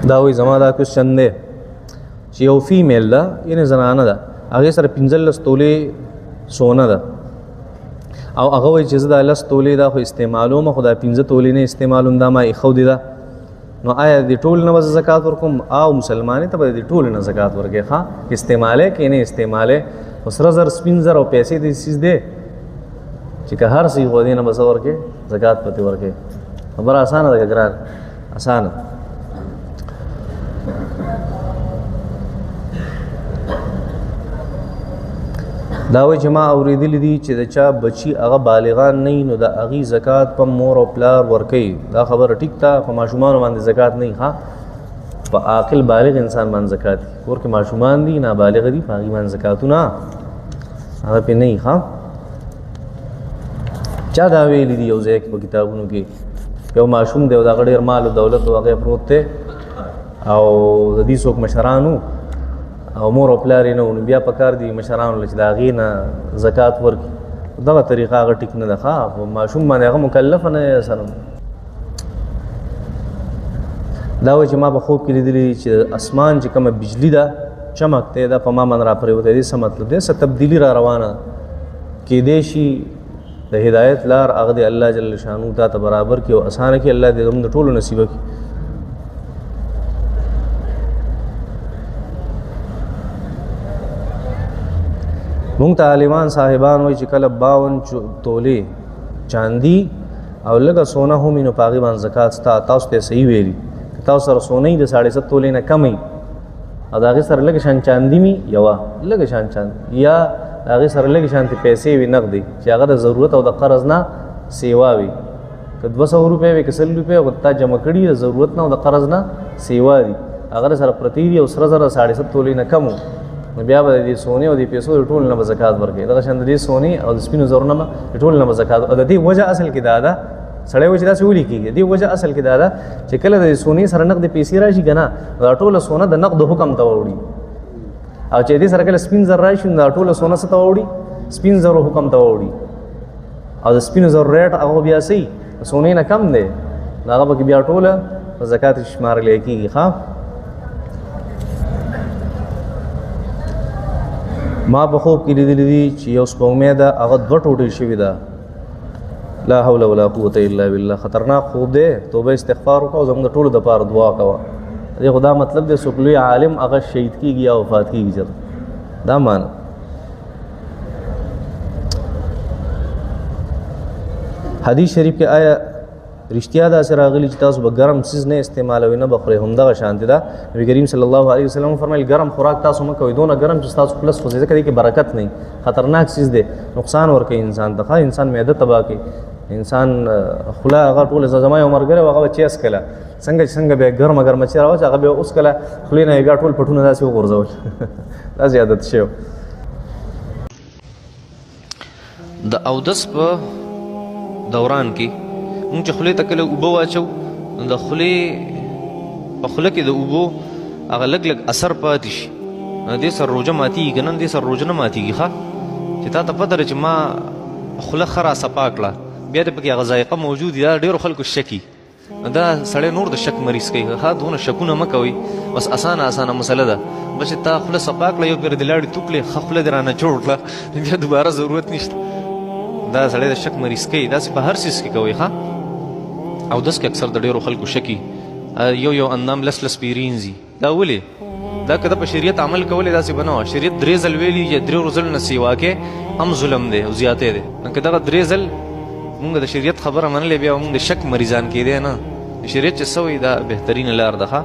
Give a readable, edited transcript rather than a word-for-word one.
دا وایي زما دا کوشچن دی چې یو فیمیل ده یعنې زنانه ده هغې سره 15 تولې سونه ده او هغه وایي چې زه دا 10 تولې دا خو استعمالوم خو دا 15 تولې نه استعمالوم دا ما ایښودې ده نو آیا د ټول نه به زکات ورکوم او مسلمانې ته به د ټول نه زکات ورکړې ښه استعمالې کې نه استعمالې خو سره زر سپین زر او پیسې د څیز دی چې که هر څه خو دې نه به څه ورکړې زکات پتې ورکړې خبره اسانه ده که ګران اسانه دا وایي چې ما اورېدلی دي چې د چا بچي هغه بالغان نه وي نو د هغې زکات په مور او پلار ورکوي دا خبره ټیک ده په ماشومانو باندې زکات نه وي ښه په عاقل بالغ انسان باندې زکات دي کور کې ماشومان دي نابالغ دي په هغې باندې زکاتونه هغه پرې نه وي ښه چا دا ویلي دي یو ځای کې په کتابونو کې یو ماشوم دی او د هغه ډېر مال او دولت او هغه پروت دی او د دې څوک مشران او مور او پلار یې نه و نو بیا پکار دي مشرانو له چې د هغې نه زکات ورکړي دغه طریقه هغه ټیک نه ده ښه په ماشوم باندې هغه مکلفه نه دی سره دا وایي چې ما په خوب کې لیدلي چې اسمان چې کومه بجلي ده چمک دی دا په ما باندې را پرېوتی دی څه مطلب دی څه تبدیلي را روانه کیدی شي د هدایت لار هغه د الله جل شانو تا ته برابر کړي او اسانه کړي الله دې زموږ د ټولو نصیبه کړي مونږ ته عالمان صاحبان وایي چې کله 52 تولې چاندي او لږه سونه هم وي نو په هغې باندې زکات سته تاسو ته صحیح ویلي که تاسو سره سونه وي د 7.5 تولې نه کم وي او د هغې سره لږ شان چاندي وي یوه لږ شان چاند یا د هغې سره لږ شانتې پیسې وي نقدې چې هغه د ضرورت او د قرض نه سیوا وي که 200 روپۍ وي که 100 روپۍ خو تا جمع کړي د ضرورت نه او د قرض نه سیوا دي هغه سره پرتې دي او سره زره 7.5 تولې نه کم نو بیا به د سونې او د پیسو د ټول نه به زکات ورکوي دغه شان د دې سونې او د سپینو زرو نه به د ټول نه به زکات او د دې وجه اصل کې دا ده سړی وایي چې داسې ولې کېږي د دې وجه اصل کې دا ده چې کله د سونې سره نقد پیسې راشي که نه دا ټوله سونه د نقد حکم ته وړي او چې دې سره کله سپین زر راشي نو دا ټوله سونه څه ته وړي سپین زرو حکم ته وړي او د سپینو زرو ریټ هغه بیا صحیح د سونې نه کم دی نو هغه پکې بیا ټوله په زکات شمارلی کېږي ښه ما په خوب کې لیدلی دي چې یو سپوږمۍ ده هغه 2 ټوټې شوې ده لا حول ولا قوة الا بالله خطرناک خوب دی توبه استغفار وکړه او زموږ د ټولو دپاره دعا کوه دې خو دا مطلب دی څوک لوی عالم هغه شهید کېږي یا وفات کېږي چېرته دا معنی حدیث شریف کې آیا رښتیا داسې راغلي چې تاسو به ګرم څیز نه استعمالوئ نه به خورئ همدغه شانتې ده نبي کریم صلی الله علیه وسلم فرمایل ګرم خوراک تاسو مه کوئ دونه ګرم چې ستاسو پلس خوځي ځکه دې کې برکت نه خطرناک څیز دی نقصان ورکوي انسان ته انسان معده تباه کوي انسان خوله هغه ټوله زما یو ملګری و هغه به چیس کله څنګه به ګرمه ګرمه چې راوځي هغه به اوس کله خولې نه یې بیا ټول پټونه داسې وغورځول داسې عادت شوی د اودس په دوران کې مونږ چې خولې ته کله اوبه واچو نو د خولې په خوله کې د اوبو هغه لږ اثر پاتې شي دې سره روژه ماتېږي که نه دې سره روژه نه ماتېږي ښه چې تا ته پته ده چې ما خوله ښه راصفا کړه بیا دې پکې هغه ذایقه موجود وي دا ډېرو خلکو شکي دا سړی نور د شک مریض کوي ښه دونه شکونه مه کوئ بس اسانه مسله ده بس چې تا خوله صفا کړه یو پېر د لاړې تو کړې ښه خوله دې رانه جوړ کړه بیا دوباره ضرورت نشته دا سړی د شک مریض کوي داسې په هر څیز کې کوئ ښه اودس کې اکثر د ډېرو خلکو شکي یو اندام لس پیرینځي دا ولې دا که د په شریعت عمل کولی داسې به نه وه شریعت 3 ځل ویلي چې 3 ځل نه سیوا کې هم ظلم دی او زیاتی دی که دغه 3 ځل مونږ د شریعت خبره منلې بیا مونږ د شک مریضان کېدی نه شریعت چې څه وایي دا بهترینه لار ده ښه